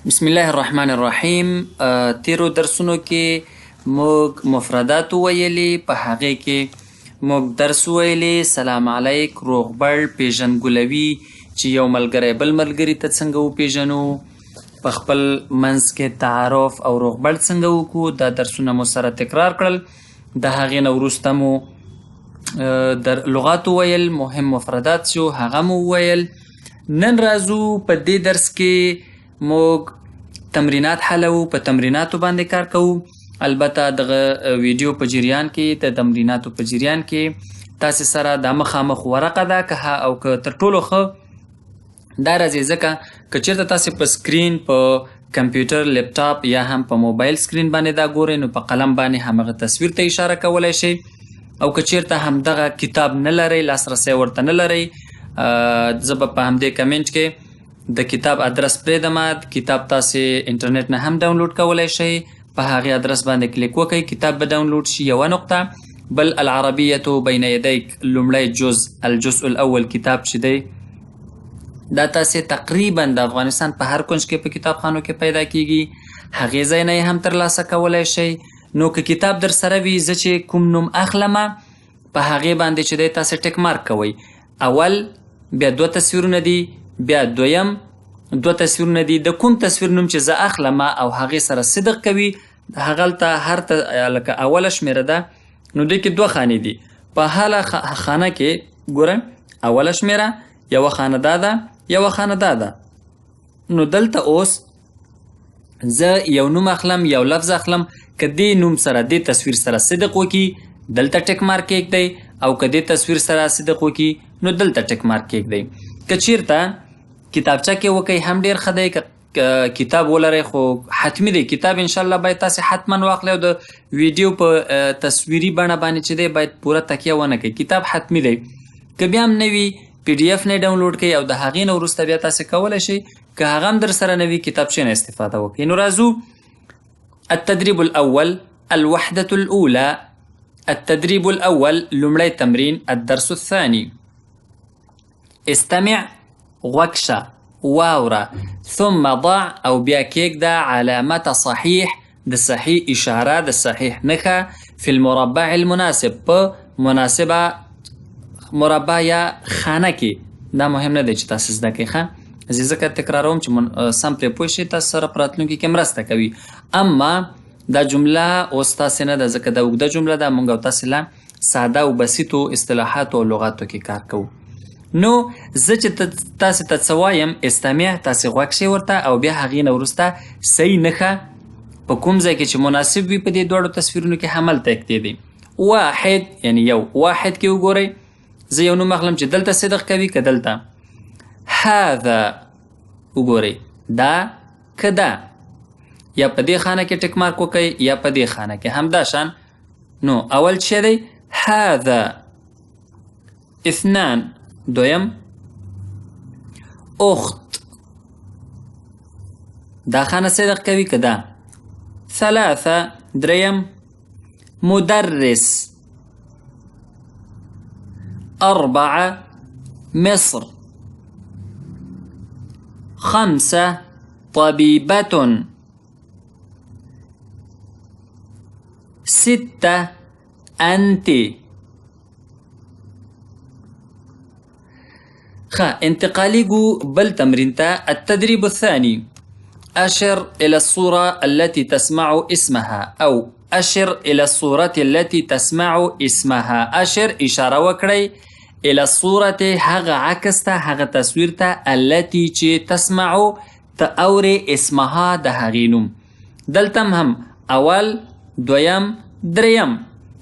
بسم الله الرحمن الرحیم. تیرو درسونو کې موږ مفردات ویلي، په هغې کې موږ درس ویلي سلام علیک، روغبړ، پیژندګلوي چې یو ملګری بل ملګري ته څنګه وپیژنو، په خپل منځ کې تعارف او روغبړ څنګه وکړو. دا درسونه مو سره تکرار کړل. د هغې نه وروسته مو در لغات ویل، مهم مفردات شو هغه مو ویل. نن راځو په دې درس کې موږ تمرینات حلوو، په تمریناتو باندې کار کوو. البته دغه ویډیو په جریان کې، د تمریناتو په جریان کې تاسې سره دا مخامخ ورقه ده که او که تر ټولو ښه دا راځي، ځکه که چېرته تاسې په سکرین، په کمپیوټر، لیپټاپ یا هم په موبایل سکرین باندې دا ګورئ، نو په قلم باندې همغه تصویر ته اشاره کولی شئ. او که چېرته همدغه کتاب نه لرئ، لاسرسی ورته نه لرئ، زه به په همدې کمنټ کې د کتاب ادرس پرېږدم. کتاب تاسې انټرنیټ نه هم ډاونلوډ کولی شئ. په هغې ادرس باندې کلیک وکئ، کتاب به ډاونلوډ شي. یوه نقطه. بل العربیة بین یدیک، لومړی الجزء الاول کتاب چې دی دا تاسې تقریبا د افغانستان په هر کنج کې په کتابخانو کې پیدا کیږي. هغې ځای نه یې هم ترلاسه کولی شئ. نو که کتاب در سره وي، زه چې کوم نوم اخلم په هغې باندې چې دی تاسې ټک مارک کوئ. اول بیا 2 تصویرونه دي، بیا دویم 2 تصویرونه دي. د کوم تصویر نوم چې زه اخلم او هغې سره صدق کوي، هغلته هر لکه اوله شمېره ده، نو دوی کې 2 خانې دي. په هله خانه کې ګوره اوله شمېره، یوه خانه دا ده، یوه خانه دا ده. نو دلته اوس زه یو نوم اخلم، یو لفظ اخلم. که دې نوم سره دې تصویر سره صدق وکړي، دلته ټک مارک کېږدئ، او که دې تصویر سره صدق وکړي نو دلته ټک مارک کېږدئ. که چېرته کتابچه کې وکئ هم ډېر ښه دی. که کتاب ولرئ، خو حتمی دی کتاب انشاءالله باید تاسې حتما واخلئ، او د ویډیو په تصویري بڼه باندې چې دی باید پوره تکیه ونه کوئ. کتاب حتمی دی. که بیا هم نه وي، پی ډي اف نه ډاونلوډ کړئ، او د هغې نه وروسته بیا تاسې کولی شئ که هغه هم در سره نه وي، کتابچې نه استفاده وکړئ. نو راځو. التدریب الاول، الوحدة الأولى. التدریب الاول، لومړی تمرین. الدرس الثاني، استمع، غوږ واوره، ثم ضع او بیا کېږده علامة صحیح، د صحیح اشاره، د صحیح نښه، فی المربع المناسب، په مناسبه مربع یا خانه کې. دا مهم نه دی چې تاسې زده کړئ. ښه، زه ځکه تکراروم چې سم پرې پوه شئ، تاسو سره په راتلونکي کې مرسته کوي. اما دا جمله اوس تاسې نه ده، ځکه دا اوږده جمله ده. موږ او تاسې له ساده او بسیطو اصطلاحاتو او لغاتو کې کار کوو. نو زه چې تاسې ته څه وایم، استمع، تاسې غوږ شئ ورته، او بیا هغې نه وروسته صحیح نښه په کوم ځای کې چې مناسب وي په دې دواړو تصویرونو کې هملته اکتیدئ. واحد یعنی یو، واحد کې وګورئ. زه یو نوم اخلم چې دلته صدق کوي که دلته. هذا وګورئ، دا که دا، یا په دې خانه کې ټک مارک وکئ، یا په دې خانه کې همدا شان. نو اول څه دی؟ هذا. اثنان، دویم. اخت، دا خانه صدق کوي که دا. ثلاثه، دریم. مدرس. اربعه، مصر. خمسه، طبيبة. سته، أنت. انتقالي بل تمرين. التدريب الثاني، أشر إلى الصورة التي تسمع اسمها، أو أشر إلى الصورة التي تسمع اسمها. أشر إشارة وكري إلى الصورة هغ عكستا، هغ تصويرتا، التي تسمع تأوري اسمها ده هغينوم. دلتم هم أول، دویم، دریم.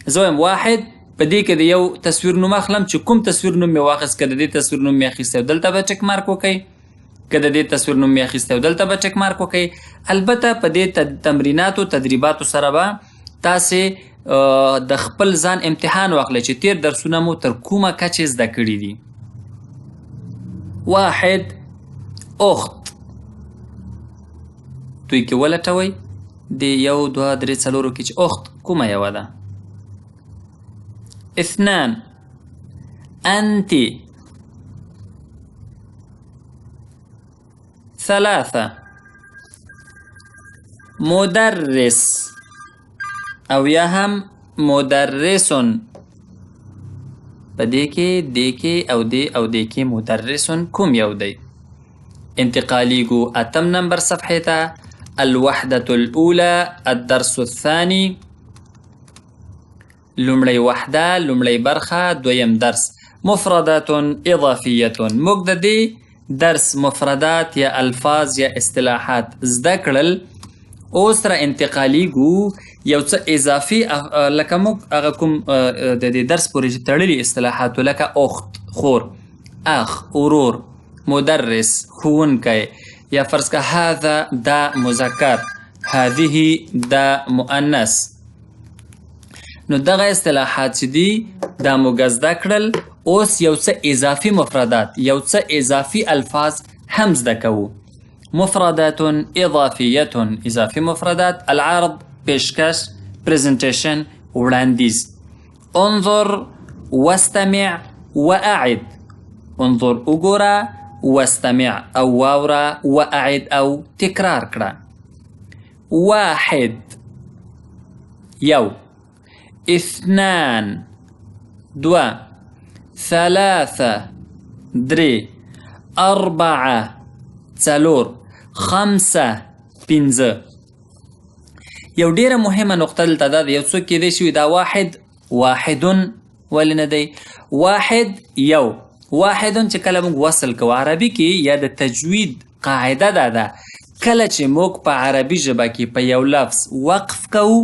زویم واحد، په دې کې د یو تصویر نوم اخلم چې کوم تصویر نوم مې واخیست، که د دې تصویر نوم مې اخیستی او دلته به ټک مارک وکئ، که د دې تصویر نوم مې اخیستی او دلته به ټک مارک وکئ. البته په دې تمریناتو تدریباتو سره به تاسې د خپل ځان امتحان واخلئ چې تیر درسونه مو تر کومه کچې زده کړي دي. واحد، اخت. دوی کې ولټوئ د 1 2 3 4 کې چې اخت کومه یوه ده. اثنان، أنت. ثلاثة، مدرس او یا هم مدرسون. په دې کې دې کې او دې او دې کې مدرسون کوم یو دی؟ انتقالیږو 8 نمبر صفحې ته. الوحدة الأولى الدرس الثاني. لومړی وحده، لومړی برخه، دویم درس. مفردات اضافیه. موږ د دې درس مفردات یا الفاظ یا اصطلاحات زده کړل. اوس را انتقالیږو یو څه اضافي، لکه موږ هغه کوم د دې درس پورې تړلي اصطلاحات لکه اخت، خور، اخ، ورور، مدرس، ښوونکی، یا فرض که هذا دا مذکر، هذه دا مؤنث. نو دغه اصطلاحات چې دي دا موږ زده کړل. اوس یو څه اضافي مفردات، یو څه اضافي الفاظ هم زده کوو. مفردات اضافیه. اضافي مفردات: العرض، پیشکش، presentation، وړاندیز. انظر واستمع واعد. انظر وګوره، واستمع او واوره، واعد او تکرار کړه. واحد یو، اثنان دوه، ثلاثه درې، اربعه څلور، خمسه پنځه. یو ډیره مهمه نقطه دلته دا ده، یو څوک کیدای شي دا واحد، واحدون ولې نه دی؟ واحد یو، واحدون چې کله موږ وصل کوو عربي کې یا د تجوید قاعده دا ده، کله چې موږ په عربي ژبه کې په یو لفظ وقف کوو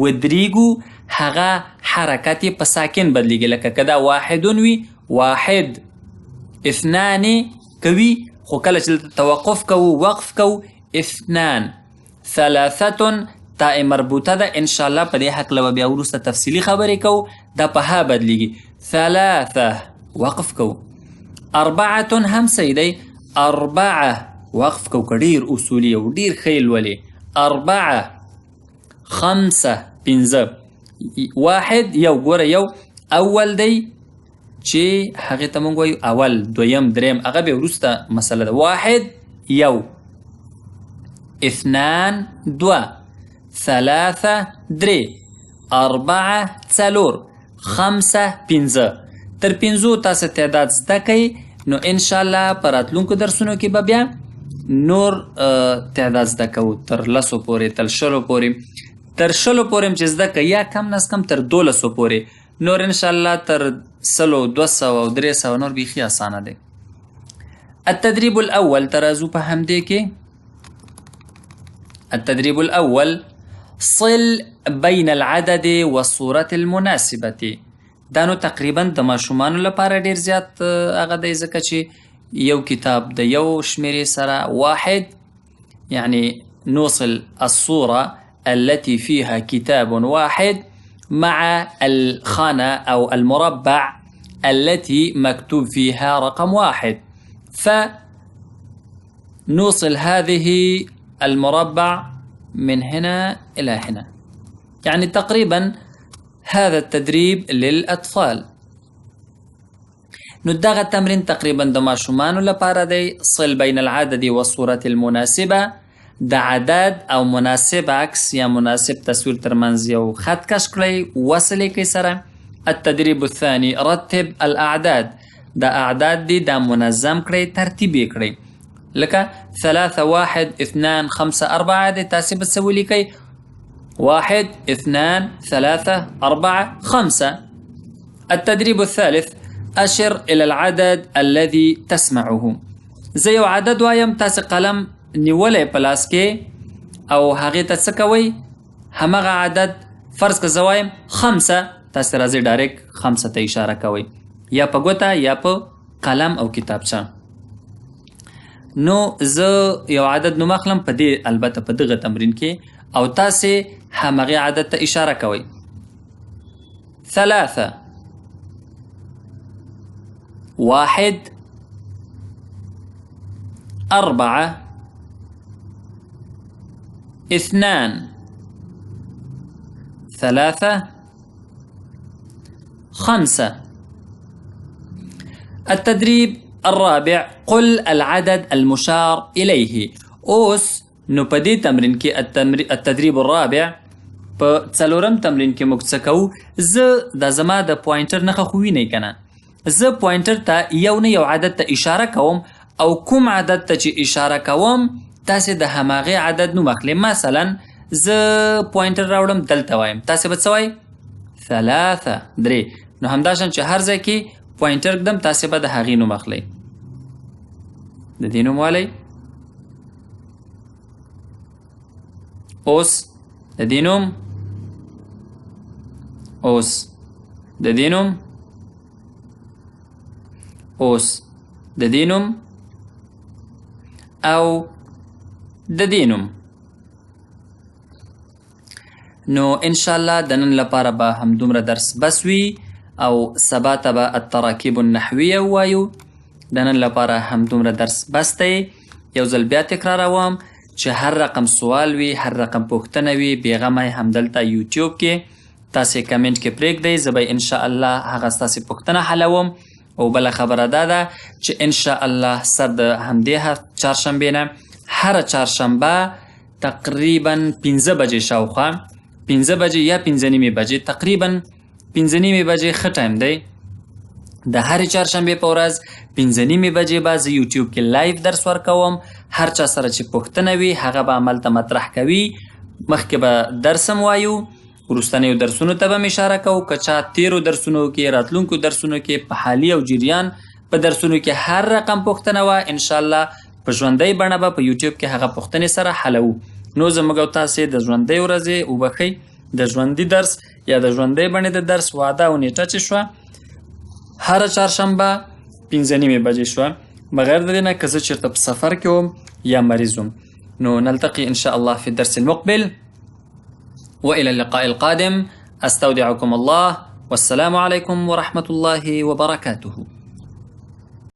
ودریږو، هغه حرکت یې په ساکن بدلیږي. لکه که دا واحدون وي، واحد. اثنان کوي، خو کله چې توقف کوو وقف کوو، اثنان. ثلاثه تاء مربوطه ده، ان شاء الله په دې هکله به بیا وروسته تفصیلي خبرې کوو. دا په ها بدلیږي. ثلاثه وقف کوو. اربعه هم صحیح دی، اربعه وقف کوو که ډېر اصولي او ډېر ښه یې لولې. اربعه. خمسه پنځه. واحد یو، ګوره یو اول دی چې هغې ته موږ وایو اول، دویم، دریم، هغه بیا وروسته مسله ده. واحد یو، اثنان دوه، ثلاثه درې، اربعه څلور، خمسه پنځه. تر پنځو تاسو تعداد زده کوئ، نو انشاءالله په راتلونکو درسونو کې به بیا نور تعداد زده کوو، تر لسو پورې، تر شلو پورې. تر شلو پورې چې زده کوئ یا کم نه کم تر 12 پورې، نور انشاءالله تر 100 200 او 300 نور بیخي اسانه دی. التدريب الاول، ترازو په همدې کې. التدريب الاول: صل بين العدد والصورة المناسبة. دا نو تقریبا د ماشومانو لپاره ډیر زیات هغه دی، ځکه چې یو کتاب د یو شمیرې سره واحد، یعنی نوصل الصورة التي فيها كتاب واحد مع الخانة أو المربع التي مكتوب فيها رقم واحد، فنوصل هذه المربع من هنا إلى هنا. يعني تقريبا هذا التدريب للأطفال. ندغ التمرين تقريبا د ماشومانو لپاره دی. صل بين العدد والصورة المناسبة. د عدد او مناسب عکس یا مناسب تصویر ترمنځ یو خط کش کړئ، وصل یې کړئ سره. التدريب الثاني: رتب الأعداد. د اعداد دي دا منظم کړئ، ترتیب یې کړئ. لکه 3 1 2 5 4 دی، تاسې به څه ولیکئ؟ 1 2 3 4 5. التدريب الثالث: أشر إلى العدد الذي تسمعه. زه یو عدد وایم، تاسې قلم نیولی په لاس کې او هغې ته څه کوئ؟ همغه عدد، فرض که زه وایم 5، تاسې راځئ ډایرکټ 5 ته اشاره کوئ، یا په ګوته یا په قلم او کتابچه. نو زه یو عدد نوم اخلم په دې، البته په دغه تمرین کې، او تاسې همغې عدد ته اشاره کوئ. 3 1 4 2 3 5. التدريب الرابع: قل العدد المشار إليه. اوس نو په دې تمرین کې التدریب الرابع په څلورم تمرین کې موږ څه کوو، زه دا زما د پوینټر نښه خو وینئ که نه، زه پوینټر ته یو نه یو عدد ته اشاره کوم او کوم عدد ته چې اشاره کوم تاسې د هماغې عدد نوم اخلئ. مثلا زه پوینټر راوړم دلته وایم، تاسې به څه وایئ؟ 3 3. نو همداشان چې هر ځای کې پوینټر ږدم تاسې به د هغې نوم اخلئ. د دې نوم والی اوس، د دې نوم اوس، د دې نوم اوس، د دې نوم او د دې نوم. نو انشاءالله د نن لپاره به همدومره درس بس وي او سبا ته به التراکیب النحویه ووایو. د نن لپاره همدومره درس بس دی. یو ځل بیا تکراروم چې هر رقم سوال وي، هر رقم پوښتنه وي، بېغمه یې همدلته یوټیوب کې تاسې کمنټ کې پرېږدئ، زه به انشاءالله هغه ستاسې پوښتنه حلوم. او بله خبره دا ده چې انشاءالله سر د همدې چهارشنبې نه هره چهارشنبه تقریبا 15 بجې شاوخوا، 15 بجې یا 15 نیمې بجې، تقریبا 15 نیمې بجې ښه ټایم دی. د هرې چهارشنبې په ورځ 15 نیمې بجې به زه یوټیوب کې لایف درس ورکوم. هر چا سره چې پوښتنه وي هغه به هملته مطرح کوي. مخکې به درس هم وایو، وروستنیو درسونو ته به م اشاره کوو. که چا تیرو درسونو کې، راتلونکو درسونو کې، په حالي او جریان په درسونو کې هر رقم پوښتنه وه، انشاءالله په ژوندۍ بڼه به په یوټیوب کې هغه پوښتنې سره حلوو. نو زموږ او تاسې د ژوندۍ ورځې وبښئ، د ژوندي درس یا د ژوندۍ بڼې د درس وعده او نیټه چې شوه هره چهارشنبه 15 نیمې بجې شوه، بغیر د دې نه که زه چېرته په سفر کې وم یا مریض وم. نو نلتقي إن شاء الله في الدرس المقبل، وإلى اللقاء القادم. أستودعكم الله، والسلام عليكم ورحمة الله وبركاته.